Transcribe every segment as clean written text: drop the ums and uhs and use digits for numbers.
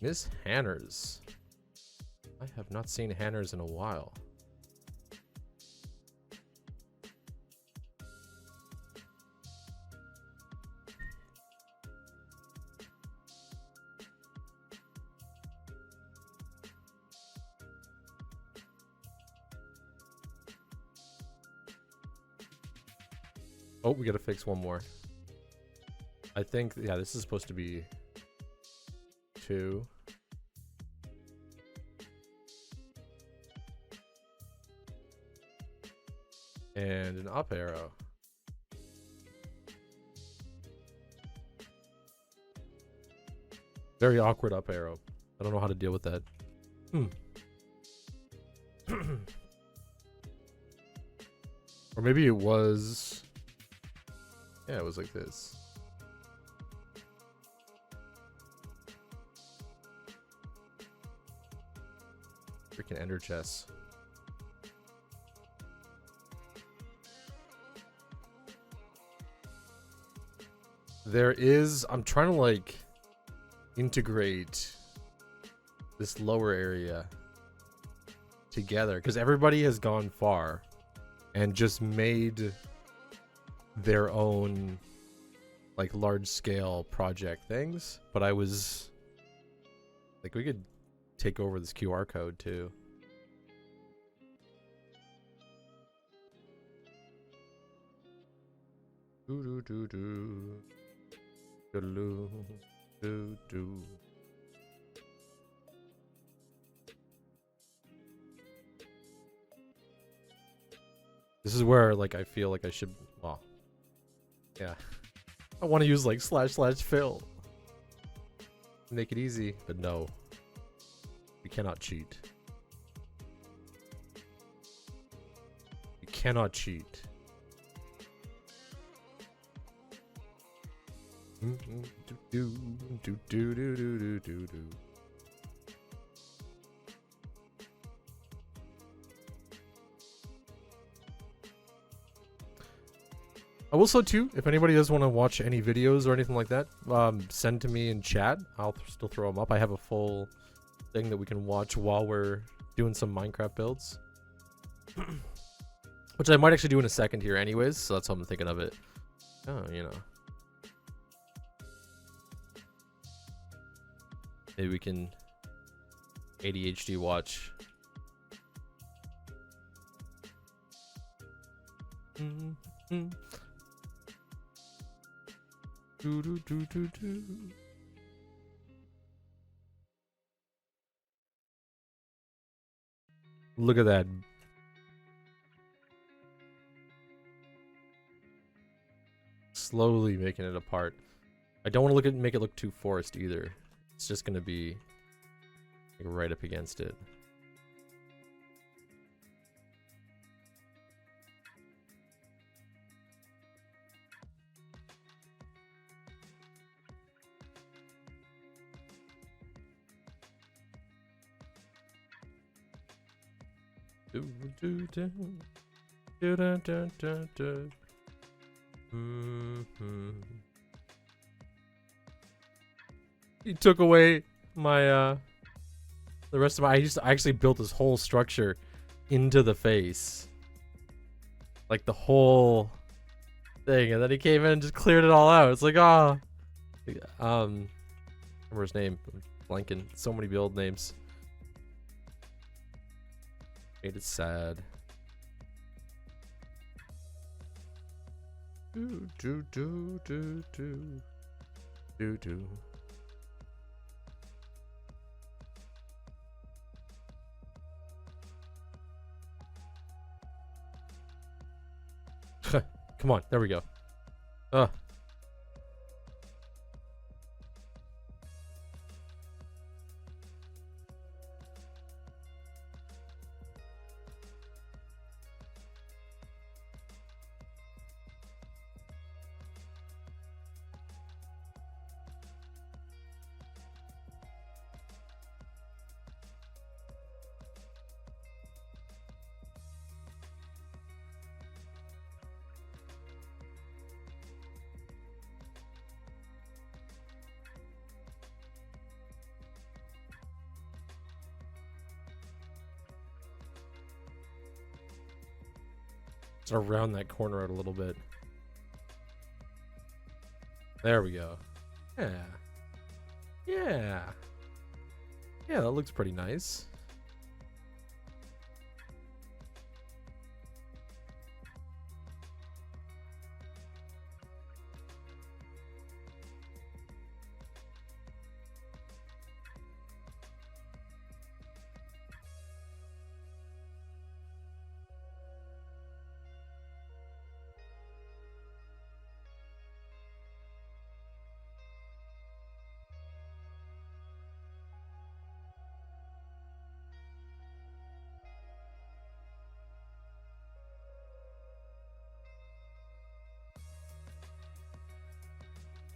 Miss Hanners. I have not seen Hanners in a while. Oh, we gotta fix one more. I think, yeah, this is supposed to be 2. And an up arrow. Very awkward up arrow. I don't know how to deal with that. Or maybe it was... Yeah, it was like this. Freaking ender chess. There is... I'm trying to like integrate this lower area together because everybody has gone far and just made their own like large scale project things, but I was like, we could take over this QR code too. Do do do do do do do. This is where like I feel like I should, well, yeah, I want to use like //fill, make it easy, but no, we cannot cheat. You cannot cheat. Do do do do do do do do. I will say too, if anybody does want to watch any videos or anything like that, send to me in chat. I'll still throw them up. I have a full thing that we can watch while we're doing some Minecraft builds, which I might actually do in a second here anyways, so that's how I'm thinking of it. Oh, you know, maybe we can ADHD watch. Do, do, do, do, do. Look at that. Slowly making it apart. I don't want to make it look too forest either. It's just gonna be like right up against it. Do, do, do, do, do, do, do, do. He took away my the rest of my, I actually built this whole structure into the face, like the whole thing, and then he came in and just cleared it all out. It's like, ah, remember his name? I'm blanking. So many build names. Made it sad. Do do do do do do do. Come on, there we go. to round that corner out a little bit. There we go. Yeah. Yeah. Yeah, that looks pretty nice.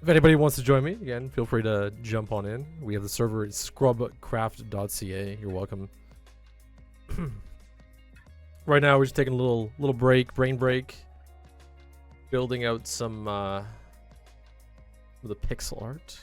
If anybody wants to join me, again, feel free to jump on in. We have the server at scrubcraft.ca. You're welcome. Right now, we're just taking a little break, brain break, building out some of the pixel art.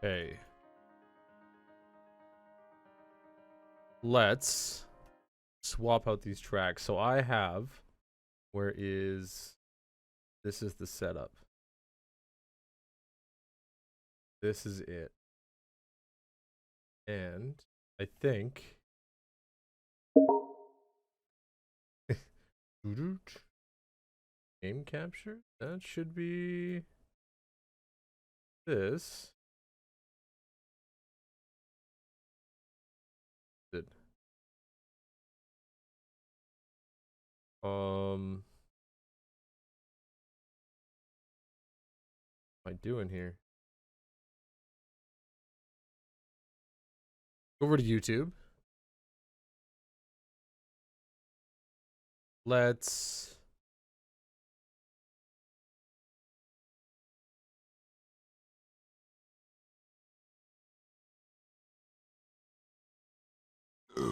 Okay. Let's swap out these tracks. So I have, this is the setup. This is it. And I think game capture, that should be this. What am I doing here? Over to YouTube. Let's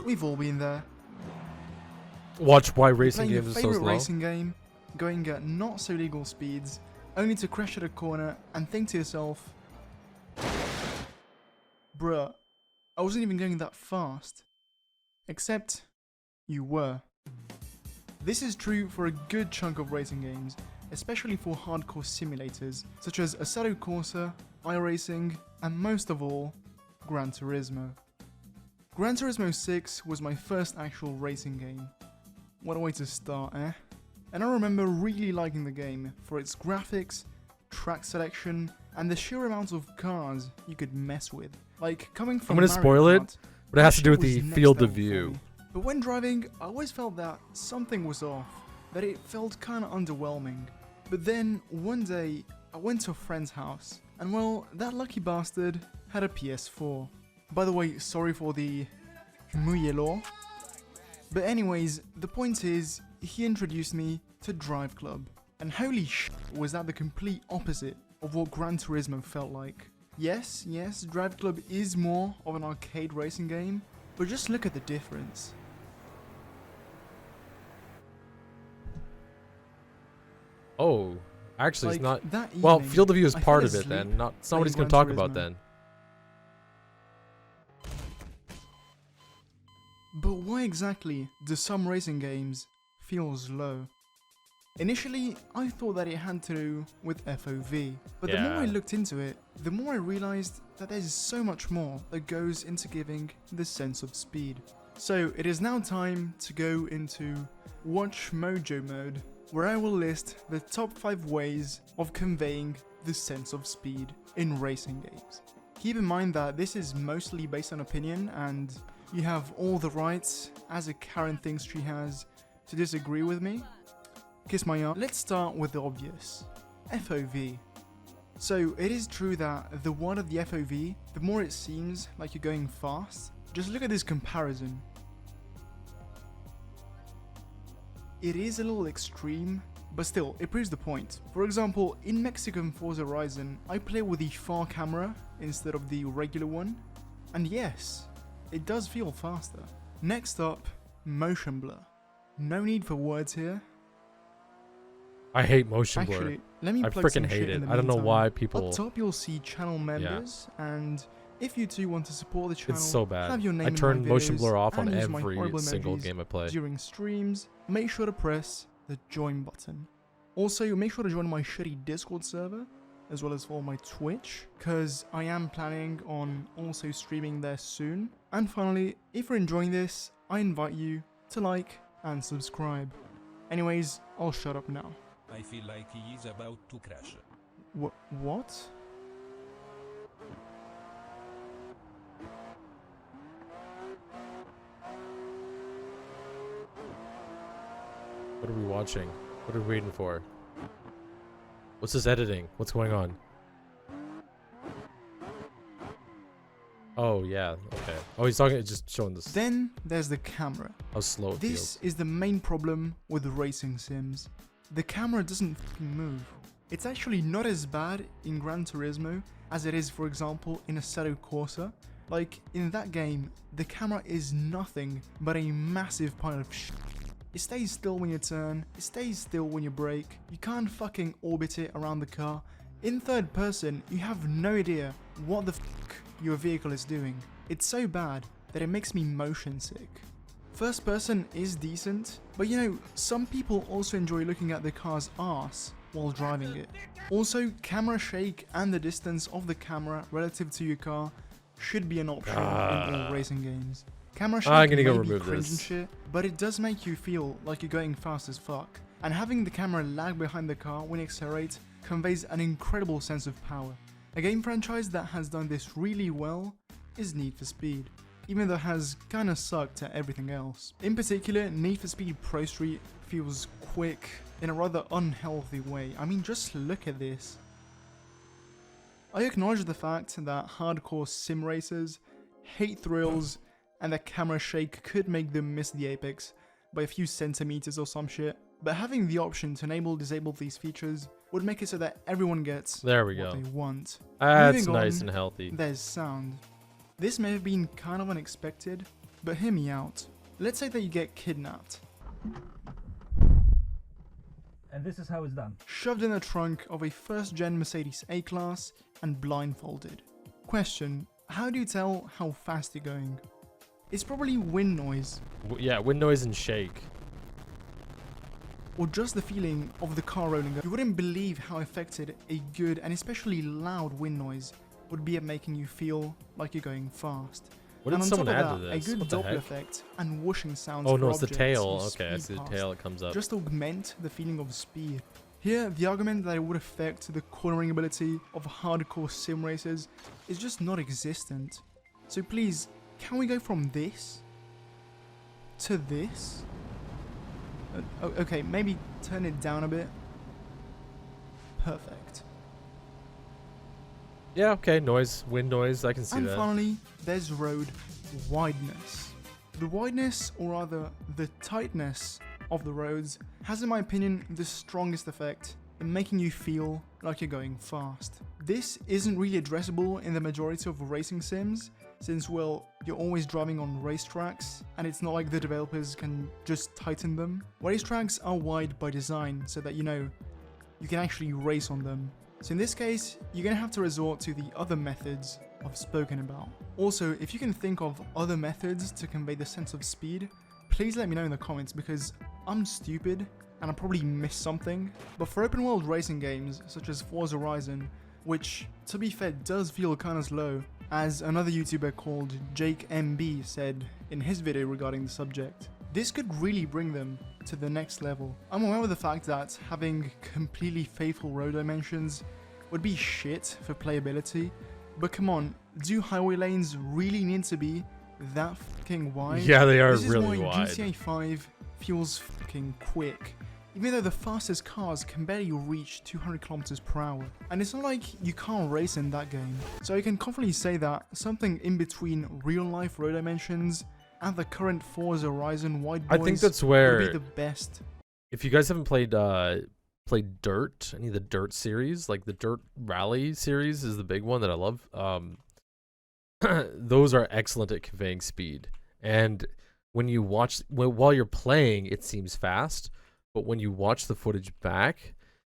We've all been there. watch why racing Playing your games are so favorite slow. racing game, going at not so legal speeds, only to crash at a corner and think to yourself, bruh, I wasn't even going that fast. Except, you were. This is true for a good chunk of racing games, especially for hardcore simulators, such as Assetto Corsa, iRacing, and most of all, Gran Turismo. Gran Turismo 6 was my first actual racing game. What a way to start, eh? And I remember really liking the game for its graphics, track selection, and the sheer amount of cars you could mess with. Like, coming from I'm gonna Mario spoil it, Kart, but it has to do with was the next field of level for view. me. But when driving, I always felt that something was off, that it felt kinda underwhelming. But then, one day, I went to a friend's house, and well, that lucky bastard had a PS4. By the way, sorry for the muy law. But anyways, the point is, he introduced me to Drive Club. And holy sh**, was that the complete opposite of what Gran Turismo felt like. Yes, Drive Club is more of an arcade racing game, but just look at the difference. Oh, actually, Like, it's not. that Well, evening, field of view is I part fell of it asleep then. Not somebody's playing gonna Gran talk about Turismo. then. But why exactly do some racing games feel slow? Initially, I thought that it had to do with FOV, but the more I Yeah. looked into it, the more I realized that there's so much more that goes into giving the sense of speed. So it is now time to go into Watch Mojo mode, where I will list the top 5 ways of conveying the sense of speed in racing games. Keep in mind that this is mostly based on opinion, and you have all the rights, as a Karen thinks she has, to disagree with me. Kiss my arm. Let's start with the obvious. FOV. So it is true that the wider the FOV, the more it seems like you're going fast. Just look at this comparison. it is a little extreme, but still, it proves the point. For example, in Mexican Forza Horizon, I play with the far camera instead of the regular one, and yes, it does feel faster. Next up, motion blur. No need for words here. I hate motion blur. Actually, let me I plug some freaking hate shit it. in the I don't know meantime. why people. Up top, you'll see channel members, and if you too want to support the channel, It's so bad. have your name I in my turn motion videos, blur off on and use my every horrible single emojis game I play. during streams, make sure to press the join button. Also, make sure to join my shitty Discord server, as well as follow my Twitch, because I am planning on also streaming there soon. And finally, if you're enjoying this, I invite you to like and subscribe. Anyways, I'll shut up now. I feel like he is about to crash. What? What are we watching? What are we waiting for? What's this editing? What's going on? Oh, yeah. Okay. Oh, he's talking, just showing this. Then there's the camera. How slow it This feels. is the main problem with racing sims. The camera doesn't fucking move. It's actually not as bad in Gran Turismo as it is, for example, in Assetto Corsa. Like, in that game, the camera is nothing but a massive pile of shit. It stays still when you turn, it stays still when you brake, you can't fucking orbit it around the car. In third person, you have no idea what the fuck your vehicle is doing. It's so bad that it makes me motion sick. First person is decent, but you know, some people also enjoy looking at the car's arse while driving it. Also, camera shake and the distance of the camera relative to your car should be an option in all racing games. Camera shake I'm gonna go may be remove cringe this. and shit, but it does make you feel like you're going fast as fuck. And having the camera lag behind the car when you accelerate conveys an incredible sense of power. A game franchise that has done this really well is Need for Speed, even though it has kinda sucked at everything else. In particular, Need for Speed Pro Street feels quick in a rather unhealthy way. I mean, just look at this. I acknowledge the fact that hardcore sim racers hate thrills and that camera shake could make them miss the apex by a few centimeters or some shit, but having the option to enable or disable these features would make it so that everyone gets There we what go. they want. That's Moving nice on, and healthy. There's sound. This may have been kind of unexpected, but hear me out. Let's say that you get kidnapped, And this is how it's done. shoved in the trunk of a first-gen Mercedes A-Class, and blindfolded. Question, how do you tell how fast you're going? It's probably wind noise, Yeah, wind noise and shake. or just the feeling of the car rolling. You wouldn't believe how affected a good and especially loud wind noise would be at making you feel like you're going fast. What did And on someone top add of to that, this? a good What the Doppler heck? effect and whooshing sounds Oh for no, it's the objects tail. you Okay, I speed see the past. tail. It comes up. Just augment the feeling of speed. Here, the argument that it would affect the cornering ability of hardcore sim racers is just not existent. So please, can we go from this to this? Okay, maybe turn it down a bit. Perfect. Yeah, okay, noise, wind noise. I can see And that. finally, there's road wideness. The wideness, or rather the tightness of the roads, has in my opinion the strongest effect in making you feel like you're going fast. This isn't really addressable in the majority of racing sims, since, well, you're always driving on racetracks, and it's not like the developers can just tighten them. Racetracks are wide by design, so that, you know, you can actually race on them. So in this case, you're going to have to resort to the other methods I've spoken about. Also, if you can think of other methods to convey the sense of speed, please let me know in the comments, because I'm stupid and I probably missed something. But for open world racing games such as Forza Horizon, which to be fair does feel kinda slow, as another YouTuber called Jake MB said in his video regarding the subject, this could really bring them to the next level. I'm aware of the fact that having completely faithful road dimensions would be shit for playability, but come on, do highway lanes really need to be that fucking wide? Yeah, they are This is really why wide. GTA 5 feels fucking quick, even though the fastest cars can barely reach 200 kilometers per hour. And it's not like you can't race in that game. So I can confidently say that something in between real life road dimensions and the current Forza Horizon wide I think boys that's would where be the best if you guys haven't played Dirt, any of the Dirt series, like the Dirt Rally series is the big one that I love. Those are excellent at conveying speed. And when you watch, while you're playing, it seems fast, but when you watch the footage back,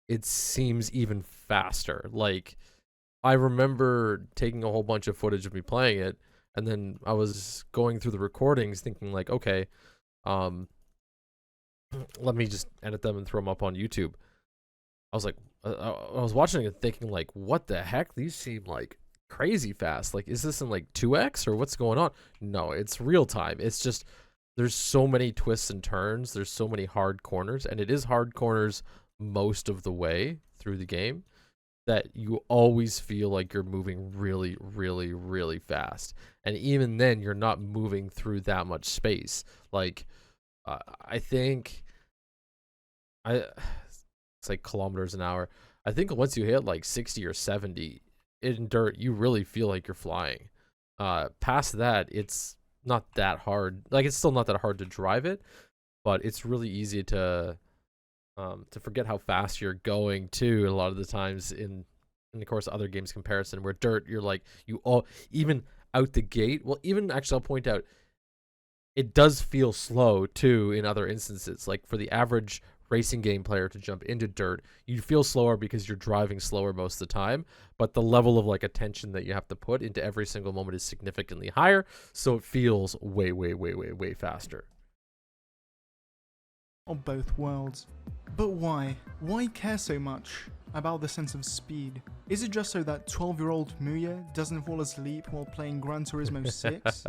it seems even faster. Like, I remember taking a whole bunch of footage of me playing it, and then I was going through the recordings thinking like, okay, let me just edit them and throw them up on YouTube. I was like, I was watching it thinking like, what the heck? These seem like crazy fast. Like, is this in like 2x or what's going on? No, it's real time. It's just, there's so many twists and turns. There's so many hard corners, and it is hard corners most of the way through the game, that you always feel like you're moving really, really, really fast. And even then, you're not moving through that much space. Like, I think it's like kilometers an hour. I think once you hit like 60 or 70 in Dirt, you really feel like you're flying. Past that, it's not that hard. Like, it's still not that hard to drive it, but it's really easy to forget how fast you're going too. A lot of the times in of course other games comparison, where Dirt, you're like, even out the gate. Well, even actually, I'll point out, it does feel slow too in other instances. Like, for the average racing game player to jump into Dirt, you feel slower because you're driving slower most of the time, but the level of like attention that you have to put into every single moment is significantly higher, so it feels way, way, way, way, way faster. Of both worlds. But why? Why care so much about the sense of speed? Is it just so that 12-year-old Muya doesn't fall asleep while playing Gran Turismo 6?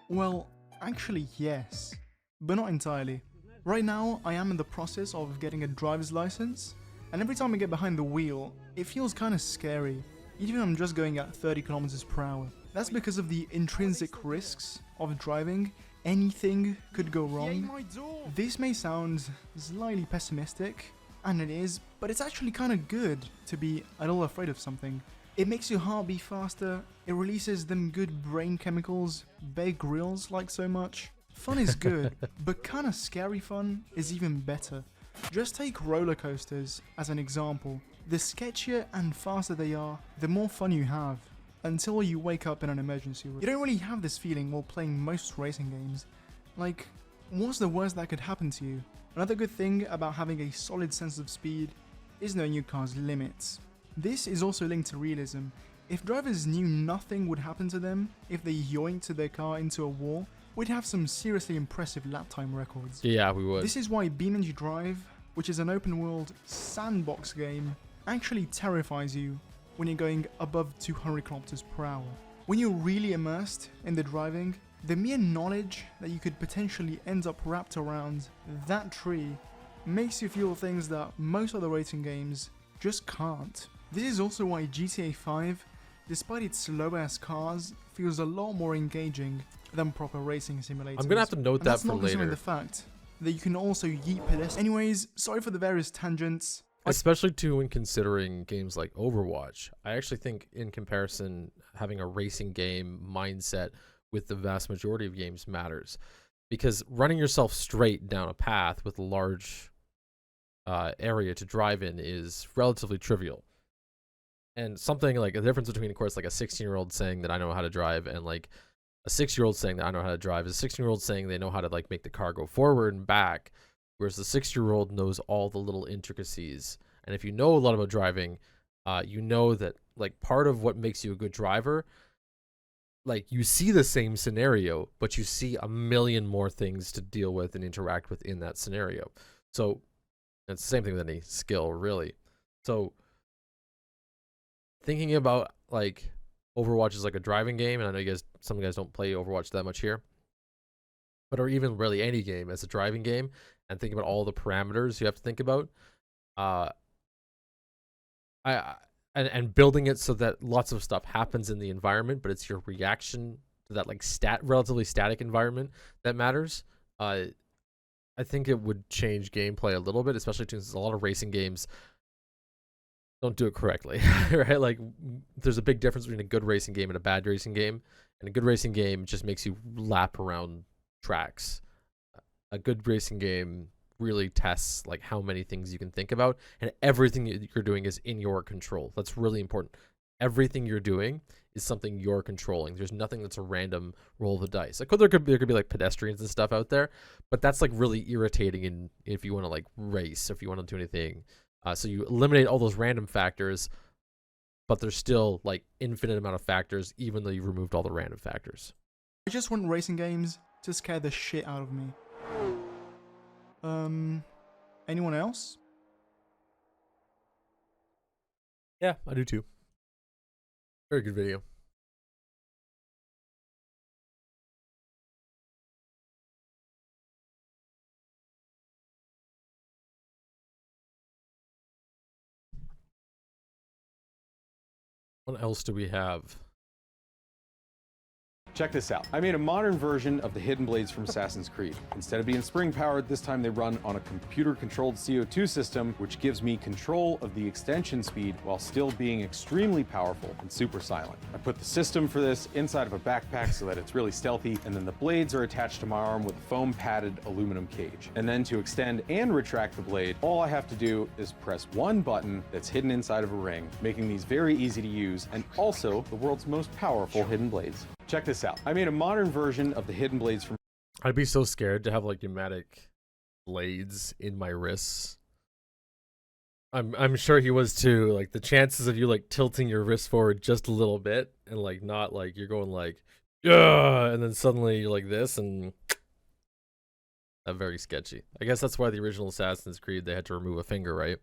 Well, actually yes, but not entirely. Right now, I am in the process of getting a driver's license, and every time I get behind the wheel, it feels kinda scary, even if I'm just going at 30 kilometers per hour. That's because of the intrinsic risks of driving. Anything could go wrong. This may sound slightly pessimistic, and it is, but it's actually kinda good to be a little afraid of something. It makes your heart beat faster, it releases them good brain chemicals Bear Grylls like so much. Fun is good, but kinda scary fun is even better. Just take roller coasters as an example. The sketchier and faster they are, the more fun you have, until you wake up in an emergency room. You don't really have this feeling while playing most racing games. Like, what's the worst that could happen to you? Another good thing about having a solid sense of speed is knowing your car's limits. This is also linked to realism. If drivers knew nothing would happen to them if they yoinked their car into a wall, we'd have some seriously impressive lap time records. Yeah, we would. This is why BeamNG Drive, which is an open world sandbox game, actually terrifies you when you're going above 200 kilometers per hour. When you're really immersed in the driving, the mere knowledge that you could potentially end up wrapped around that tree makes you feel things that most other racing games just can't. This is also why GTA 5, despite its slow-ass cars, feels a lot more engaging than proper racing simulators. I'm gonna have to note that that's for not considering later. the fact that you can also yeet pedestrians. Anyways, sorry for the various tangents. Especially too when considering games like Overwatch. I actually think in comparison, having a racing game mindset with the vast majority of games matters. Because running yourself straight down a path with a large area to drive in is relatively trivial. And something like a difference between, of course, like a 16-year-old saying that I know how to drive and like a 6-year-old saying that I know how to drive is a 16-year-old saying they know how to like make the car go forward and back, whereas the 6-year-old knows all the little intricacies. And if you know a lot about driving, you know that like part of what makes you a good driver, like you see the same scenario, but you see a million more things to deal with and interact with in that scenario. So it's the same thing with any skill, really. So thinking about like Overwatch is like a driving game, and I know you guys, some of you guys don't play Overwatch that much here, but or even really any game as a driving game, and think about all the parameters you have to think about, and building it so that lots of stuff happens in the environment, but it's your reaction to that like relatively static environment that matters. I think it would change gameplay a little bit, especially since a lot of racing games don't do it correctly, right? Like, there's a big difference between a good racing game and a bad racing game. And a good racing game just makes you lap around tracks. A good racing game really tests like how many things you can think about, and everything you're doing is in your control. That's really important. Everything you're doing is something you're controlling. There's nothing that's a random roll of the dice. Like there could be like pedestrians and stuff out there, but that's like really irritating. And if you want to like race, if you want to do anything, so you eliminate all those random factors, but there's still like infinite amount of factors, even though you've removed all the random factors. I just want racing games to scare the shit out of me. Anyone else? Yeah, I do too. Very good video. What else do we have? Check this out. I made a modern version of the hidden blades from Assassin's Creed. Instead of being spring powered, this time they run on a computer controlled CO2 system, which gives me control of the extension speed while still being extremely powerful and super silent. I put the system for this inside of a backpack so that it's really stealthy, and then the blades are attached to my arm with a foam padded aluminum cage. And then to extend and retract the blade, all I have to do is press one button that's hidden inside of a ring, making these very easy to use and also the world's most powerful hidden blades. Check this out. I made a modern version of the hidden blades from... I'd be so scared to have like pneumatic blades in my wrists. I'm sure he was too. Like the chances of you like tilting your wrist forward just a little bit and like not like you're going like yeah, and then suddenly you're like this, and very sketchy. I guess that's why the original Assassin's Creed they had to remove a finger, right?